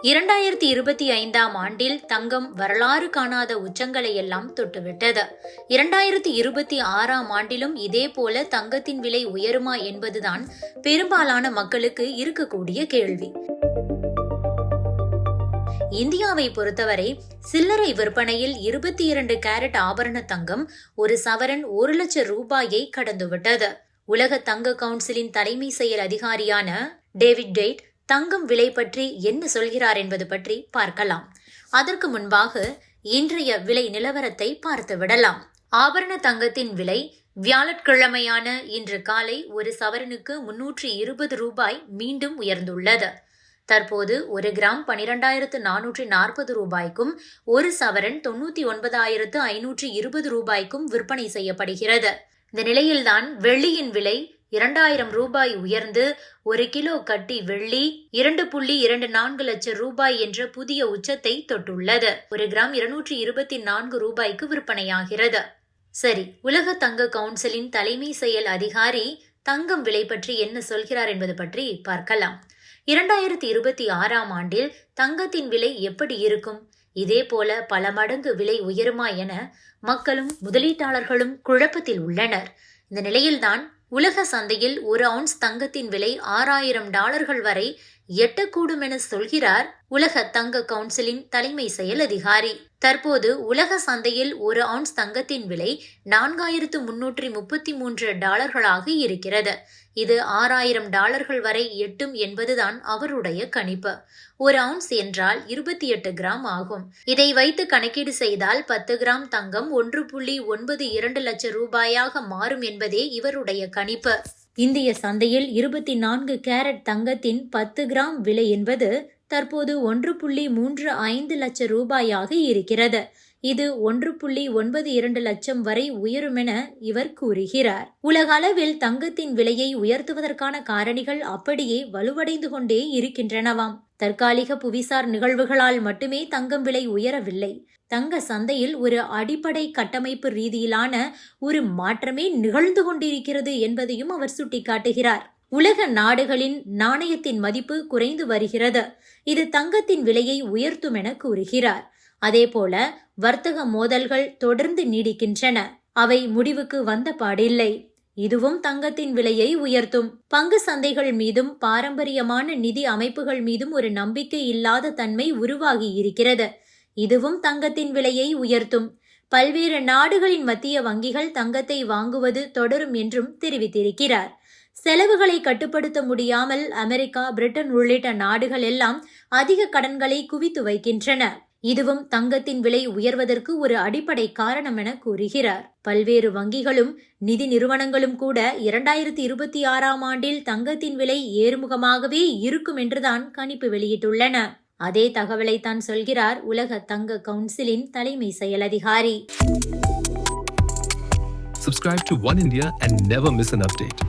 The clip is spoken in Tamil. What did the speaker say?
2025ஆம் ஆண்டில் தங்கம் வரலாறு காணாத உச்சங்களை எல்லாம் தொட்டுவிட்டது. 2026ஆம் ஆண்டிலும் இதே போல தங்கத்தின் விலை உயருமா என்பதுதான் பெரும்பாலான மக்களுக்கு இருக்கக்கூடிய கேள்வி. இந்தியாவை பொறுத்தவரை சில்லறை விற்பனையில் 22 கேரட் ஆபரண தங்கம் ஒரு சவரன் 1 லட்சம் ரூபாயை கடந்துவிட்டது. உலக தங்க கவுன்சிலின் தலைமை செயல் அதிகாரியான டேவிட் டெய்ட் தங்கம் விலை பற்றி என்ன சொல்கிறார் என்பது பற்றி பார்க்கலாம். அதற்கு முன்பாக இன்றைய விலை நிலவரத்தை பார்த்து விடலாம். ஆபரண தங்கத்தின் விலை வியாழக்கிழமையான இன்று காலை ஒரு சவரனுக்கு 320 ரூபாய் மீண்டும் உயர்ந்துள்ளது. தற்போது 1 கிராம் 12,440 ரூபாய்க்கும் ஒரு சவரன் 99,520 ரூபாய்க்கும் விற்பனை செய்யப்படுகிறது. இந்த நிலையில்தான் வெள்ளியின் விலை 2000 ரூபாய் உயர்ந்து 1 கிலோ கட்டி வெள்ளி 2.24 லட்சம் ரூபாய் என்ற புதிய உச்சத்தை தொட்டுள்ளது. 1 கிராம் 224 ரூபாய்க்கு விற்பனையாகிறது. சரி, உலக தங்க கவுன்சிலின் தலைமை செயல் அதிகாரி தங்கம் விலை பற்றி என்ன சொல்கிறார் என்பது பற்றி பார்க்கலாம். 2026ஆம் ஆண்டில் தங்கத்தின் விலை எப்படி இருக்கும்? இதே போல பல மடங்கு விலை உயருமா என மக்களும் முதலீட்டாளர்களும் குழப்பத்தில் உள்ளனர். இந்த நிலையில்தான் உலக சந்தையில் 1 அவுன்ஸ் தங்கத்தின் விலை $6,000 வரை எட்டக்கூடும் என சொல்கிறார் உலக தங்க கவுன்சிலின் தலைமை செயல் அதிகாரி. தற்போது உலக சந்தையில் 1 அவுன்ஸ் தங்கத்தின் விலை $4,333 இருக்கிறது. இது $6,000 வரை எட்டும் என்பதுதான் அவருடைய கணிப்பு. 1 அவுன்ஸ் என்றால் 28 கிராம் ஆகும். இதை வைத்து கணக்கீடு செய்தால் 10 கிராம் தங்கம் 1.92 லட்சம் ரூபாயாக மாறும் என்பதே இவருடைய கணிப்பு. இந்திய சந்தையில் 24 கேரட் தங்கத்தின் 10 கிராம் விலை என்பது தற்போது 1.35 லட்சம் ரூபாயாக இருக்கிறது. இது 1.92 லட்சம் வரை உயரும் என இவர் கூறுகிறார். உலக அளவில் தங்கத்தின் விலையை உயர்த்துவதற்கான காரணிகள் அப்படியே வலுவடைந்து கொண்டே இருக்கின்றனவாம். தற்காலிக புவிசார் நிகழ்வுகளால் மட்டுமே தங்கம் விலை உயரவில்லை. தங்க சந்தையில் ஒரு அடிப்படை கட்டமைப்பு ரீதியிலான ஒரு மாற்றமே நிகழ்ந்து கொண்டிருக்கிறது என்பதையும் அவர் சுட்டிக்காட்டுகிறார். உலக நாடுகளின் நாணயத்தின் மதிப்பு குறைந்து வருகிறது. இது தங்கத்தின் விலையை உயர்த்தும் என கூறுகிறார். அதேபோல வர்த்தக மோதல்கள் தொடர்ந்து நீடிக்கின்றன. அவை முடிவுக்கு வந்த பாடில்லை. இதுவும் தங்கத்தின் விலையை உயர்த்தும். பங்கு சந்தைகள் மீதும் பாரம்பரியமான நிதி அமைப்புகள் மீதும் ஒரு நம்பிக்கை இல்லாத தன்மை உருவாகி இருக்கிறது. இதுவும் தங்கத்தின் விலையை உயர்த்தும். பல்வேறு நாடுகளின் மத்திய வங்கிகள் தங்கத்தை வாங்குவது தொடரும் என்றும் தெரிவித்திருக்கிறார். செலவுகளை கட்டுப்படுத்த முடியாமல் அமெரிக்கா, பிரிட்டன் உள்ளிட்ட நாடுகள் எல்லாம் அதிக கடன்களை குவித்து வைக்கின்றன. இதுவும் தங்கத்தின் விலை உயர்வதற்கு ஒரு அடிப்படை காரணம் என கூறுகிறார். பல்வேறு வங்கிகளும் நிதி நிறுவனங்களும் கூட 2026ஆம் ஆண்டில் தங்கத்தின் விலை ஏறுமுகமாகவே இருக்கும் என்றுதான் கணிப்பு வெளியிட்டுள்ளன. அதே தகவலை தான் சொல்கிறார் உலக தங்க கவுன்சிலின் தலைமை செயல் அதிகாரி. Subscribe to One India and never miss an update.